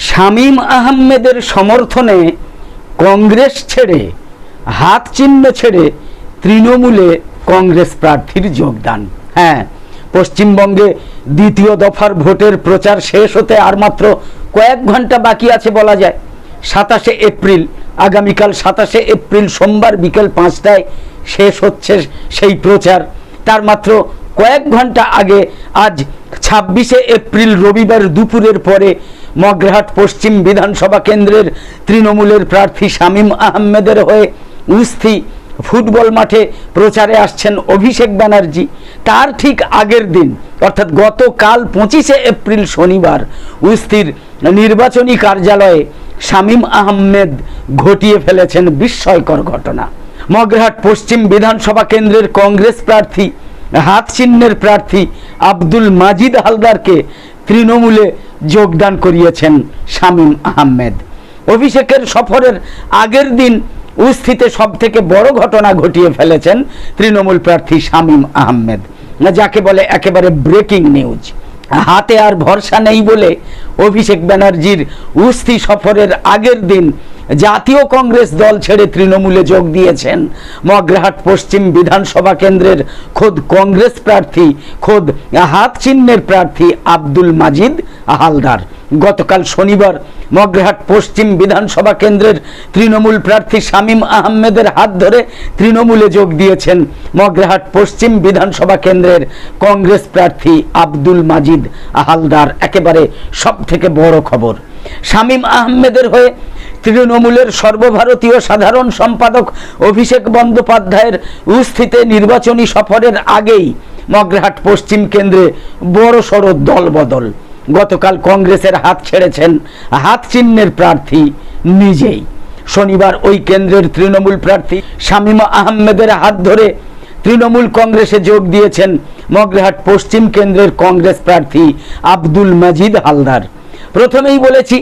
শামীম আহমেদের সমর্থনে কংগ্রেস ছেড়ে হাত চিহ্ন ছেড়ে তৃণমূলে কংগ্রেস প্রার্থীর যোগদান। হ্যাঁ, পশ্চিমবঙ্গে দ্বিতীয় দফার ভোটের প্রচার শেষ হতে আর মাত্র কয়েক ঘন্টা বাকি আছে বলা যায়। 27শে এপ্রিল, আগামীকাল 27শে এপ্রিল সোমবার বিকেল 5টায় শেষ হচ্ছে সেই প্রচার। তার মাত্র কয়েক ঘন্টা আগে আজ 26শে এপ্রিল রবিবার দুপুরের পরে মগরাহাট পশ্চিম বিধানসভা কেন্দ্রের তৃণমূলের প্রার্থী শামীম আহমেদের হয়ে উস্থি ফুটবল মাঠে প্রচারে আসছেন অভিষেক ব্যানার্জি। তার ঠিক আগের দিন অর্থাৎ গতকাল 25শে এপ্রিল শনিবার উস্থির নির্বাচনী কার্যালয়ে শামীম আহমেদ ঘটিয়ে ফেলেছেন বিস্ময়কর ঘটনা। মগরাহাট পশ্চিম বিধানসভা কেন্দ্রের কংগ্রেস প্রার্থী হাত চিহ্নের প্রার্থী আব্দুল মাজিদ হালদারকে তৃণমূলে যোগদান করিয়েছেন শামীম আহমেদ। অভিষেকের সফরের আগের দিন উস্থিতে সব থেকে বড় ঘটনা ঘটিয়ে ফেলেছেন তৃণমূল প্রার্থী শামীম আহমেদ, যাকে বলে একেবারে ব্রেকিং নিউজ। হাতে আর ভরসা নেই বলে অভিষেক ব্যানার্জির উস্থি সফরের আগের দিন জাতীয় কংগ্রেস দল ছেড়ে তৃণমূলে যোগ দিয়েছেন মগরাহাট পশ্চিম বিধানসভা কেন্দ্রের খোদ কংগ্রেস প্রার্থী, খোদ হাত চিহ্নের প্রার্থী আব্দুল মাজিদ হালদার। গতকাল শনিবার মগরাহাট পশ্চিম বিধানসভা কেন্দ্রের তৃণমূল প্রার্থী শামীম আহমেদের হাত ধরে তৃণমূলে যোগ দিয়েছেন মগরাহাট পশ্চিম বিধানসভা কেন্দ্রের কংগ্রেস প্রার্থী আব্দুল মাজিদ হালদার। একেবারে সব থেকে বড় খবর, শামীম আহমেদের হয়ে তৃণমূলের সর্বভারতীয় সাধারণ সম্পাদক অভিষেক বন্দ্যোপাধ্যায়ের উস্থিতে নির্বাচনী সফরের আগেই মগরাহাট পশ্চিম কেন্দ্রে বড়সড় দলবদল। গতকাল কংগ্রেসের হাত ছেড়েছেন হাত চিহ্নের প্রার্থী নিজেই। শনিবার ওই কেন্দ্রের তৃণমূল প্রার্থী শামীম আহমেদের হাত ধরে তৃণমূল কংগ্রেসে যোগ দিয়েছেন মগরাহাট পশ্চিম কেন্দ্রের কংগ্রেস প্রার্থী আব্দুল মাজিদ হালদার। প্রথমেই বলেছি,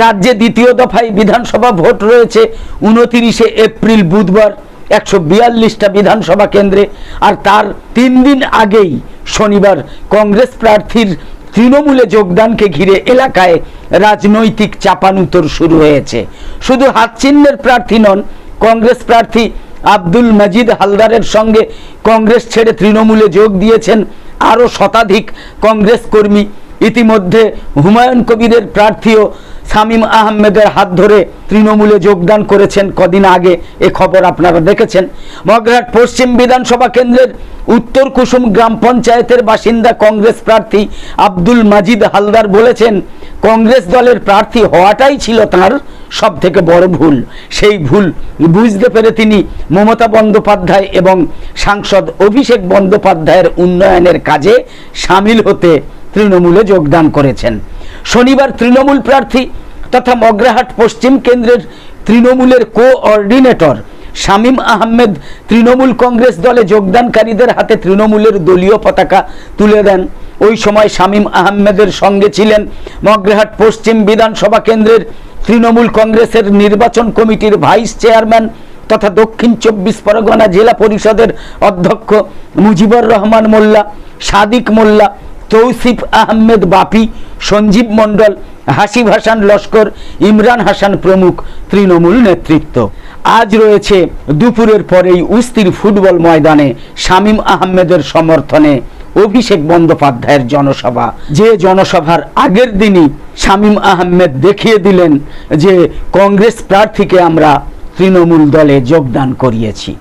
রাজ্যে দ্বিতীয় দফায় বিধানসভা ভোট রয়েছে 29শে এপ্রিল বুধবার 142টা বিধানসভা কেন্দ্রে। আর তার 3 দিন আগেই শনিবার কংগ্রেস প্রার্থীর তৃণমূলে যোগদানকে ঘিরে এলাকায় রাজনৈতিক চাপানুতর শুরু হয়েছে। শুধু হাত চিহ্নের প্রার্থী নন, কংগ্রেস প্রার্থী আব্দুল মাজিদ হালদারের সঙ্গে কংগ্রেস ছেড়ে তৃণমূলে যোগ দিয়েছেন আরও শতাধিক কংগ্রেস কর্মী। ইতিমধ্যে হুমায়ুন কবিরের প্রার্থীও শামীম আহমেদের হাত ধরে তৃণমূলে যোগদান করেছেন কদিন আগে, এ খবর আপনারা দেখেছেন। মগরাহাট পশ্চিম বিধানসভা কেন্দ্রের উত্তর কুসুম গ্রাম পঞ্চায়েতের বাসিন্দা কংগ্রেস প্রার্থী আব্দুল মাজিদ হালদার বলেছেন, কংগ্রেস দলের প্রার্থী হওয়াটাই ছিল তাঁর সব থেকে বড় ভুল। সেই ভুল বুঝতে পেরে তিনি মমতা বন্দ্যোপাধ্যায় এবং সাংসদ অভিষেক বন্দ্যোপাধ্যায়ের উন্নয়নের কাজে সামিল হতে তৃণমূলে যোগদান করেছেন। শনিবার তৃণমূল প্রার্থী তথা মগরাহাট পশ্চিম কেন্দ্রের তৃণমূলের কোঅর্ডিনেটর শামীম আহমেদ তৃণমূল কংগ্রেস দলে যোগদানকারীদের হাতে তৃণমূলের দলীয় পতাকা তুলে দেন। ওই সময় শামীম আহমেদের সঙ্গে ছিলেন মগরাহাট পশ্চিম বিধানসভা কেন্দ্রের তৃণমূল কংগ্রেসের নির্বাচন কমিটির ভাইস চেয়ারম্যান তথা দক্ষিণ 24 পরগনা জেলা পরিষদের অধ্যক্ষ মুজিবুর রহমান মোল্লা, সাদিক মোল্লা, তৌসিফ আহমেদ বাপি, সঞ্জীব মণ্ডল, হাসিব হাসান লস্কর, ইমরান হাসান প্রমুখ তৃণমূল নেতৃত্ব। আজ রয়েছে দুপুরের পরেই উস্থির ফুটবল ময়দানে শামীম আহমেদের সমর্থনে অভিষেক বন্দ্যোপাধ্যায়ের জনসভা। যে জনসভার আগের দিনই শামীম আহমেদ দেখিয়ে দিলেন যে কংগ্রেস প্রার্থীকে আমরা তৃণমূল দলে যোগদান করিয়েছি।